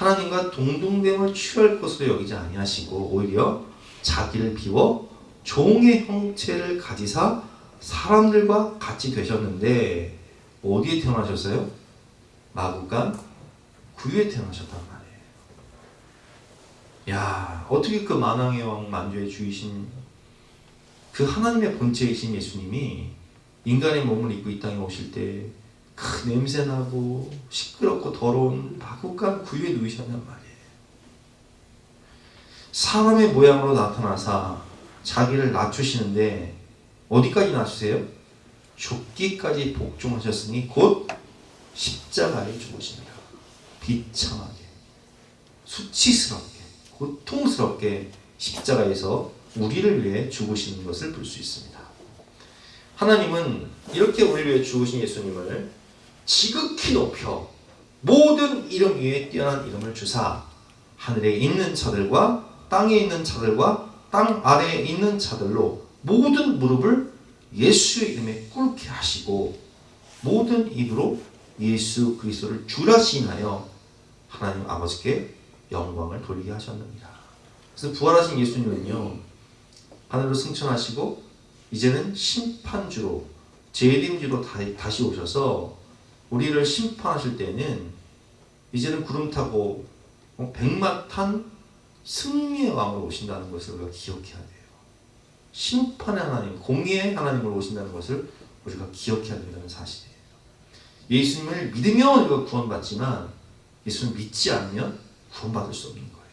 하나님과 동등됨을 취할 것으로 여기지 아니하시고 오히려 자기를 비워 종의 형체를 가지사 사람들과 같이 되셨는데 어디에 태어나셨어요? 마구간 구유에 태어나셨단 말이에요. 야, 어떻게 그 만왕의 왕 만주의 주이신 그 하나님의 본체이신 예수님이 인간의 몸을 입고 이 땅에 오실 때 그 냄새나고 시끄럽고 더러운 마구간 구유에 누이셨단 말이에요. 사람의 모양으로 나타나사 자기를 낮추시는데 어디까지 낮추세요? 죽기까지 복종하셨으니 곧 십자가에 죽으십니다. 비참하게, 수치스럽게, 고통스럽게 십자가에서 우리를 위해 죽으시는 것을 볼 수 있습니다. 하나님은 이렇게 우리를 위해 죽으신 예수님을 지극히 높여 모든 이름 위에 뛰어난 이름을 주사 하늘에 있는 자들과 땅에 있는 자들과 땅 아래에 있는 자들로 모든 무릎을 예수의 이름에 꿇게 하시고 모든 입으로 예수 그리스도를 주라 시인하여 하나님 아버지께 영광을 돌리게 하셨느니라. 그래서 부활하신 예수님은요, 하늘로 승천하시고 이제는 심판주로 재림주로 다시 오셔서 우리를 심판하실 때는 이제는 구름 타고 백마 탄 승리의 왕으로 오신다는 것을 우리가 기억해야 돼요. 심판의 하나님, 공의의 하나님으로 오신다는 것을 우리가 기억해야 된다는 사실이에요. 예수님을 믿으면 우리가 구원받지만 예수님을 믿지 않으면 구원받을 수 없는 거예요.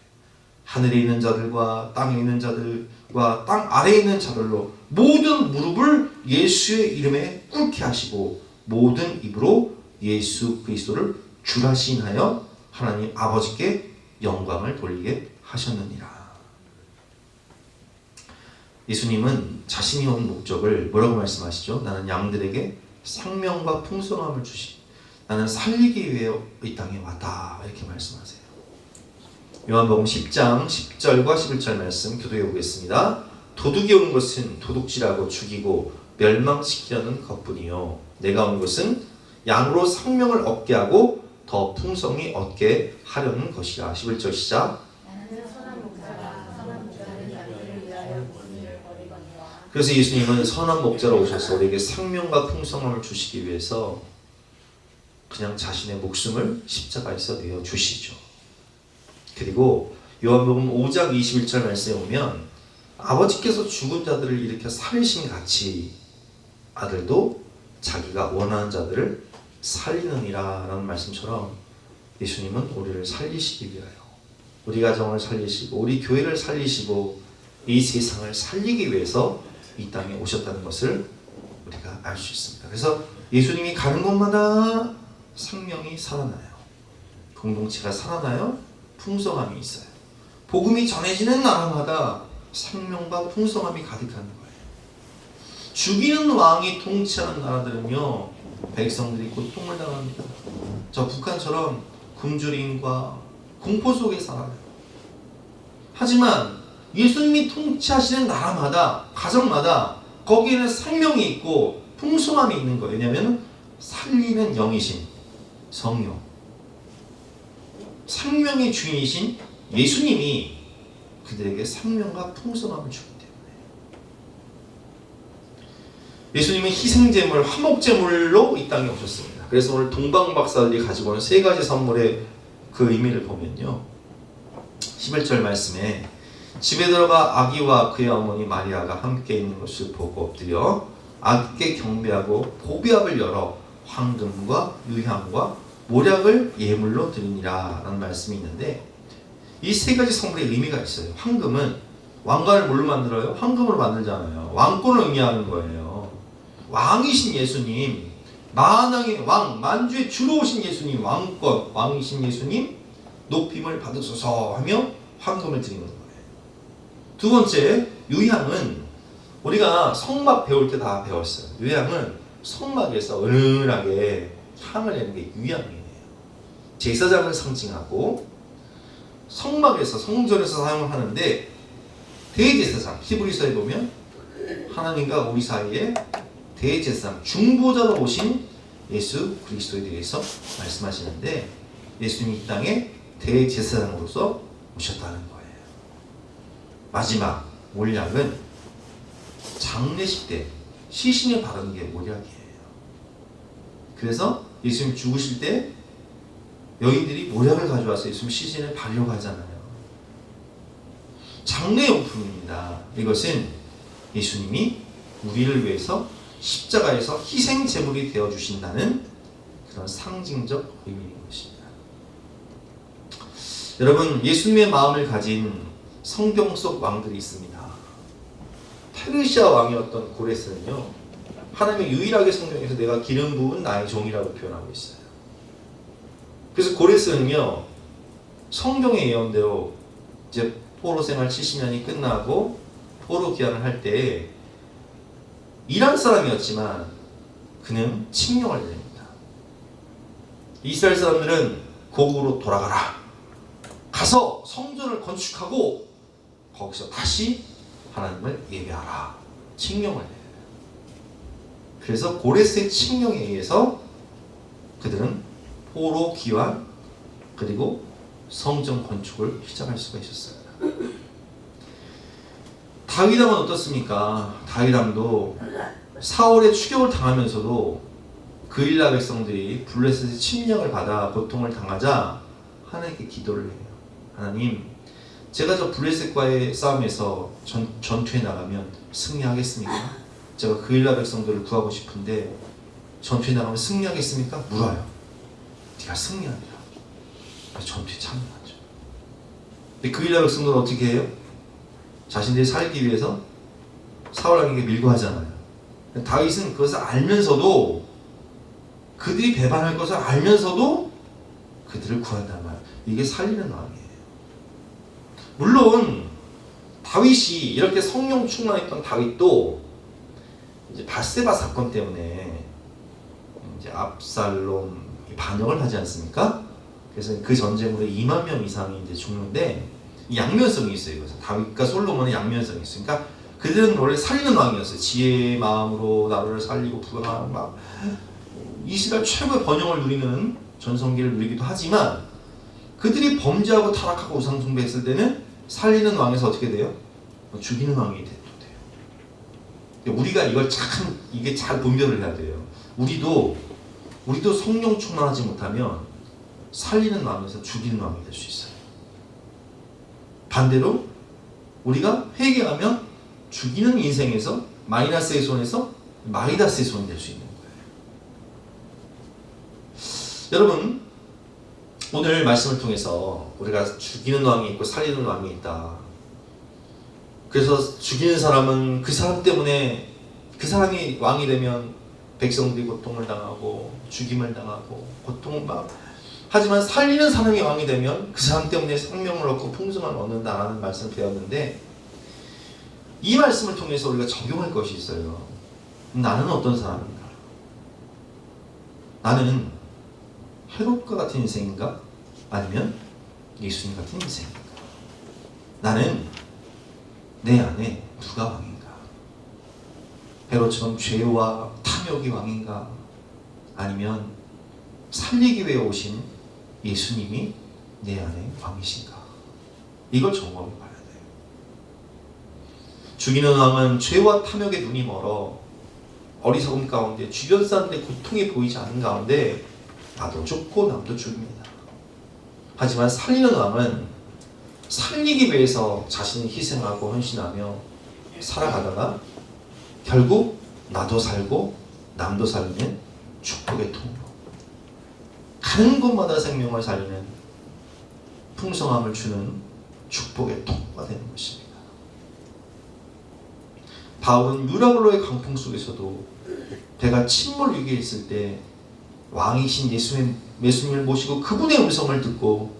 하늘에 있는 자들과 땅에 있는 자들과 땅 아래에 있는 자들로 모든 무릎을 예수의 이름에 꿇게 하시고 모든 입으로 예수 그리스도를 주라 시인하여 하나님 아버지께 영광을 돌리게 하셨느니라. 예수님은 자신이 온 목적을 뭐라고 말씀하시죠? 나는 양들에게 생명과 풍성함을 주시, 나는 살리기 위해 이 땅에 왔다, 이렇게 말씀하세요. 요한복음 10장 10절과 11절 말씀 교독해 보겠습니다. 도둑이 온 것은 도둑질하고 죽이고 멸망시키려는 것뿐이요 내가 온 것은 양으로 생명을 얻게 하고 더 풍성히 얻게 하려는 것이라. 11절 시작. 그래서 예수님은 선한 목자로 오셔서 우리에게 생명과 풍성함을 주시기 위해서 그냥 자신의 목숨을 십자가에서 내어주시죠. 그리고 요한복음 5장 21절 말씀에 보면 아버지께서 죽은 자들을 일으켜 살리심 같이 아들도 자기가 원하는 자들을 살리느니라 라는 말씀처럼 예수님은 우리를 살리시기 위하여 우리 가정을 살리시고 우리 교회를 살리시고 이 세상을 살리기 위해서 이 땅에 오셨다는 것을 우리가 알 수 있습니다. 그래서 예수님이 가는 곳마다 생명이 살아나요. 공동체가 살아나요? 풍성함이 있어요. 복음이 전해지는 나라마다 생명과 풍성함이 가득한 거예요. 죽이는 왕이 통치하는 나라들은요, 백성들이 고통을 당합니다. 저 북한처럼 굶주림과 공포 속에 살아요. 하지만 예수님이 통치하시는 나라마다, 가정마다 거기에는 생명이 있고 풍성함이 있는 거예요. 왜냐하면 살리는 영이신 성령, 생명의 주인이신 예수님이 그들에게 생명과 풍성함을 주기 때문에 예수님은 희생제물, 화목제물로 이 땅에 오셨습니다. 그래서 오늘 동방박사들이 가지고 오는 세 가지 선물의 그 의미를 보면요, 11절 말씀에 집에 들어가 아기와 그의 어머니 마리아가 함께 있는 것을 보고 엎드려 아기께 경배하고 보배압을 열어 황금과 유향과 모략을 예물로 드리니라 라는 말씀이 있는데, 이 세 가지 선물의 의미가 있어요. 황금은 왕관을 뭘로 만들어요? 황금으로 만들잖아요. 왕권을 의미하는 거예요. 왕이신 예수님, 만왕의 왕, 만주의 주로 오신 예수님, 왕권, 왕이신 예수님 높임을 받으소서 하며 황금을 드리는 거예요. 두 번째, 유향은 우리가 성막 배울 때 다 배웠어요. 유향은 성막에서 은은하게 향을 내는 게 유향이에요. 제사장을 상징하고 성막에서, 성전에서 사용을 하는데, 대제사장, 히브리서에 보면 하나님과 우리 사이에 대제사장, 중보자로 오신 예수 그리스도에 대해서 말씀하시는데, 예수님이 이 땅에 대제사장으로서 오셨다는 거예요. 마지막 몰약은 장례식 때 시신에 바르는 게 몰약이에요. 그래서 예수님 죽으실 때 여인들이 몰약을 가져와서 예수님 시신을 바르려고 하잖아요. 장례용품입니다. 이것은 예수님이 우리를 위해서 십자가에서 희생 제물이 되어 주신다는 그런 상징적 의미인 것입니다. 여러분, 예수님의 마음을 가진 성경 속 왕들이 있습니다. 페르시아 왕이었던 고레스는요, 하나님이 유일하게 성경에서 내가 기름 부은 나의 종이라고 표현하고 있어요. 그래서 고레스는요, 성경의 예언대로 이제 포로 생활 70년이 끝나고 포로 귀환을 할 때 이란 사람이었지만 그는 칙령을 내립니다. 이스라엘 사람들은 고국으로 돌아가라, 가서 성전을 건축하고 거기서 다시 하나님을 예배하라, 칙령을 내려요. 그래서 고레스의 칙령에 의해서 그들은 포로 귀환 그리고 성전 건축을 시작할 수가 있었어요. 다윗왕은 어떻습니까? 다윗왕도 사울의 추격을 당하면서도 그 일라 백성들이 블레셋의 침략을 받아 고통을 당하자 하나님께 기도를 해요. 하나님, 제가 저 블레셋과의 싸움에서 전투에 나가면 승리하겠습니까? 제가 그 일라 백성들을 구하고 싶은데 전투에 나가면 승리하겠습니까? 물어요. 네가 승리하리라. 전투에 참여하죠. 근데 그 일라 백성들은 어떻게 해요? 자신들이 살기 위해서 사울왕에게 밀고 하잖아요. 다윗은 그것을 알면서도, 그들이 배반할 것을 알면서도 그들을 구한단 말이에요. 이게 살리는 마음이에요. 물론 다윗이 이렇게 성령 충만했던 다윗도 이제 밧세바 사건 때문에 이제 압살롬 반역을 하지 않습니까? 그래서 그 전쟁으로 2만 명 이상이 이제 죽는데, 양면성이 있어요. 그래서 다윗과 솔로몬은 양면성이 있어요. 그러니까 그들은 원래 살리는 왕이었어요. 지혜의 마음으로 나라를 살리고 부강하는 막 이스라엘 최고의 번영을 누리는 전성기를 누리기도 하지만, 그들이 범죄하고 타락하고 우상 숭배했을 때는 살리는 왕에서 어떻게 돼요? 죽이는 왕이 돼요. 우리가 이걸 이게 잘 분별을 해야 돼요. 우리도 성령 충만하지 못하면 살리는 왕에서 죽이는 왕이 될 수 있어요. 반대로 우리가 회개하면 죽이는 인생에서 마이너스의 손에서 마이다스의 손이 될 수 있는 거예요. 여러분, 오늘 말씀을 통해서 우리가 죽이는 왕이 있고 살리는 왕이 있다. 그래서 죽이는 사람은 그 사람 때문에, 그 사람이 왕이 되면 백성들이 고통을 당하고 죽임을 당하고 고통을 막 하지만 살리는 사람이 왕이 되면 그 사람 때문에 생명을 얻고 풍성함을 얻는다라는 말씀을 배웠는데, 이 말씀을 통해서 우리가 적용할 것이 있어요. 나는 어떤 사람인가? 나는 헤롯과 같은 인생인가? 아니면 예수님 같은 인생인가? 나는 내 안에 누가 왕인가? 헤롯처럼 죄와 탐욕이 왕인가? 아니면 살리기 위해 오신 예수님이 내 안에 왕이신가? 이걸 점검해 봐야 돼요. 죽이는 왕은 죄와 탐욕에 눈이 멀어 어리석음 가운데 주변 사람들의 고통이 보이지 않는 가운데 나도 죽고 남도 죽입니다. 하지만 살리는 왕은 살리기 위해서 자신을 희생하고 헌신하며 살아가다가 결국 나도 살고 남도 살리는 축복의 통로, 가는 곳마다 생명을 살리는 풍성함을 주는 축복의 통로가 되는 것입니다. 바울은 유라굴로의 강풍 속에서도 배가 침몰 위기에 있을 때 왕이신 예수님을 모시고 그분의 음성을 듣고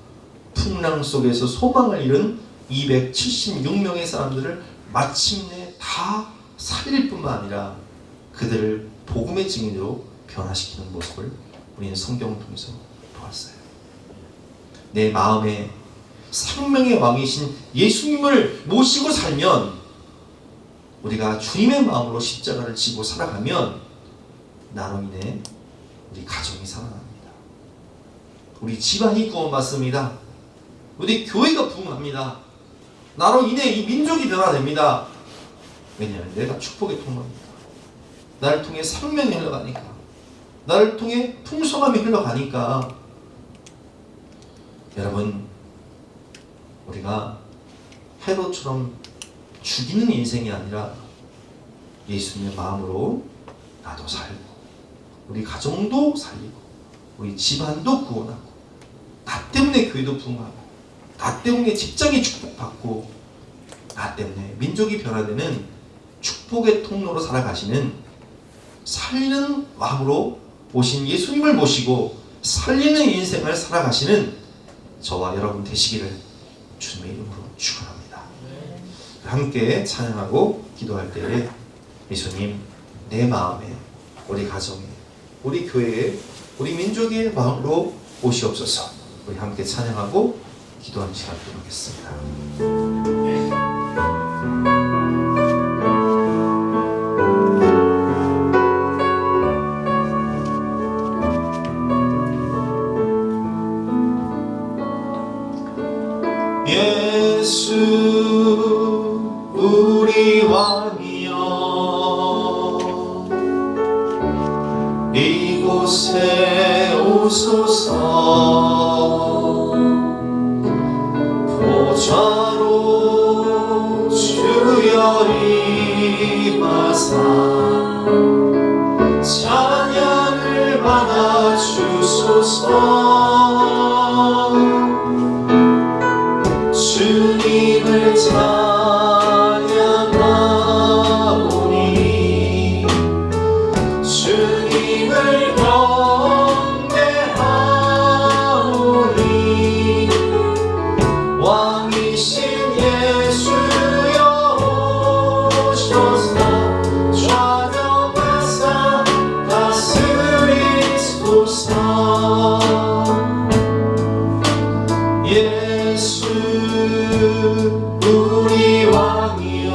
풍랑 속에서 소망을 잃은 276명의 사람들을 마침내 다 살릴 뿐만 아니라 그들을 복음의 증인으로 변화시키는 모습을 우리는 성경을 통해서 보았어요. 내 마음에 생명의 왕이신 예수님을 모시고 살면, 우리가 주님의 마음으로 십자가를 지고 살아가면 나로 인해 우리 가정이 살아납니다. 우리 집안이 구원받습니다. 우리 교회가 부흥합니다. 나로 인해 이 민족이 변화됩니다. 왜냐하면 내가 축복의 통로입니다. 나를 통해 생명이 흘러가니까, 나를 통해 풍성함이 흘러가니까. 여러분, 우리가 헤롯처럼 죽이는 인생이 아니라 예수님의 마음으로 나도 살고, 우리 가정도 살리고, 우리 집안도 구원하고, 나 때문에 교회도 부흥하고, 나 때문에 직장이 축복받고, 나 때문에 민족이 변화되는 축복의 통로로 살아가시는, 살리는 왕으로 오신 예수님을 모시고 살리는 인생을 살아가시는 저와 여러분 되시기를 주님의 이름으로 축원합니다. 함께 찬양하고 기도할 때에 예수님, 내 마음에, 우리 가정에, 우리 교회에, 우리 민족의 마음으로 오시옵소서. 우리 함께 찬양하고 기도하는 시간 갖도록 하겠습니다. 예수 우리 왕이여, 이곳에 오소서. 보좌로 주여 임하사 찬양을 받아 주소서. 주님을 찬양하오니 주님을 경배하오니 왕이신 예수여 오셔서 좌정하사 다스리소서. 예수 우리 왕이여,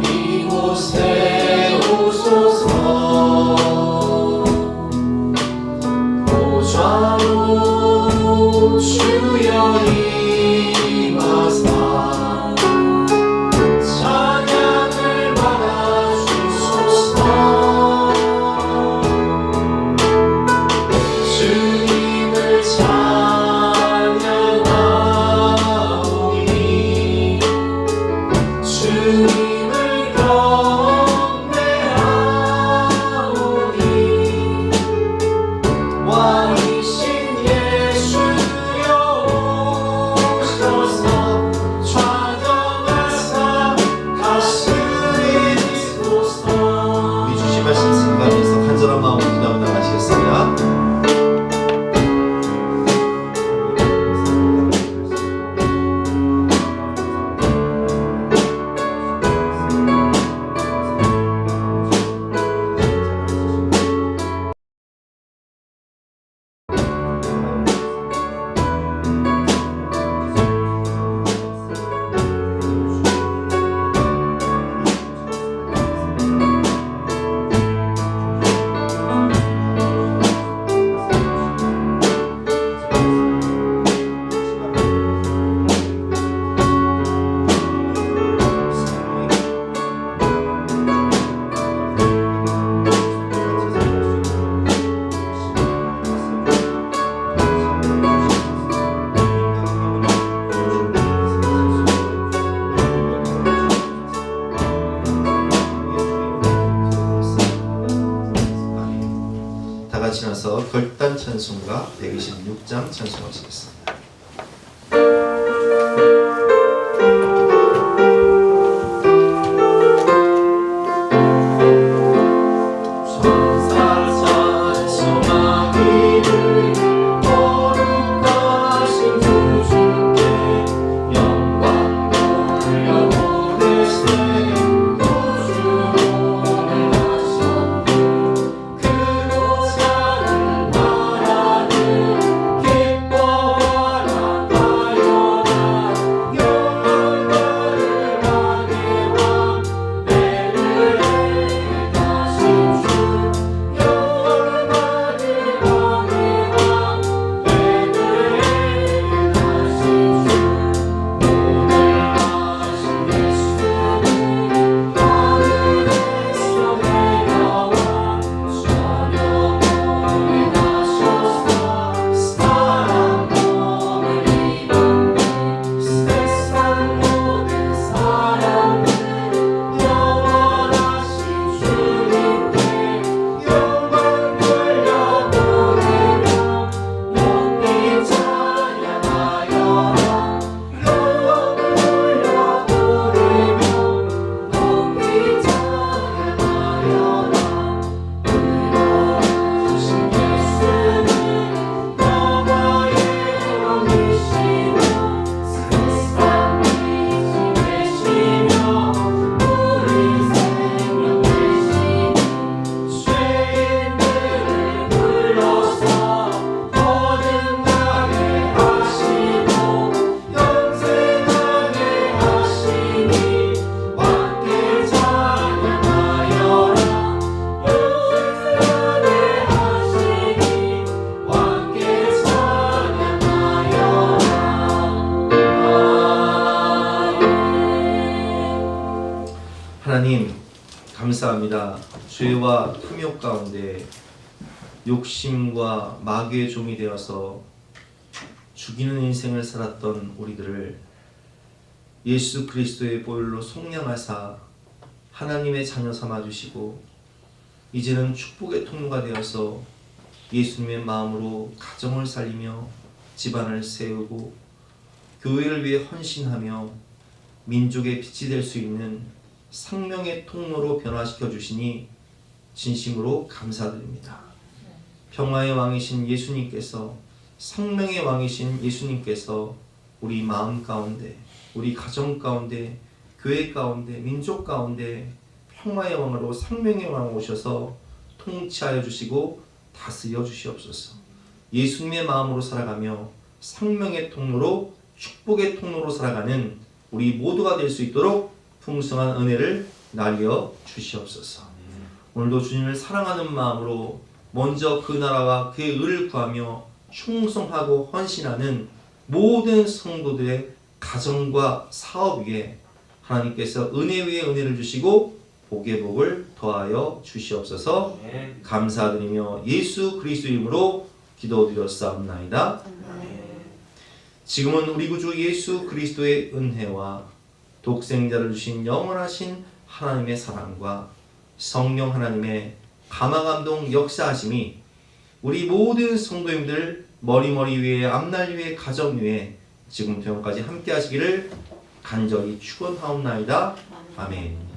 이곳에 오소서. 보좌로 주여 임하사 찬양을 받아 주소서. 주님을 찬양하오니 주님을 경배하오니 왕이신 예수여 46장 찬송하시겠습니다. 하나님 감사합니다. 죄와 탐욕 가운데 욕심과 마귀의 종이 되어서 죽이는 인생을 살았던 우리들을 예수 그리스도의 보혈로 속량하사 하나님의 자녀 삼아주시고 이제는 축복의 통로가 되어서 예수님의 마음으로 가정을 살리며 집안을 세우고 교회를 위해 헌신하며 민족의 빛이 될 수 있는 생명의 통로로 변화시켜 주시니 진심으로 감사드립니다. 평화의 왕이신 예수님께서, 생명의 왕이신 예수님께서 우리 마음 가운데, 우리 가정 가운데, 교회 가운데, 민족 가운데 평화의 왕으로 생명의 왕 오셔서 통치하여 주시고 다스려 주시옵소서. 예수님의 마음으로 살아가며 생명의 통로로, 축복의 통로로 살아가는 우리 모두가 될 수 있도록 풍성한 은혜를 나뉘어 주시옵소서. 오늘도 주님을 사랑하는 마음으로 먼저 그 나라와 그의 의를 구하며 충성하고 헌신하는 모든 성도들의 가정과 사업 위에 하나님께서 은혜 위에 은혜를 주시고 복의 복을 더하여 주시옵소서. 감사드리며 예수 그리스도 이름으로 기도드렸사옵나이다. 지금은 우리 구주 예수 그리스도의 은혜와 독생자를 주신 영원하신 하나님의 사랑과 성령 하나님의 감화감동 역사하심이 우리 모든 성도님들 머리 위에, 앞날 위에, 가정 위에 지금부터 영원까지 함께 하시기를 간절히 축원하옵나이다. 아멘.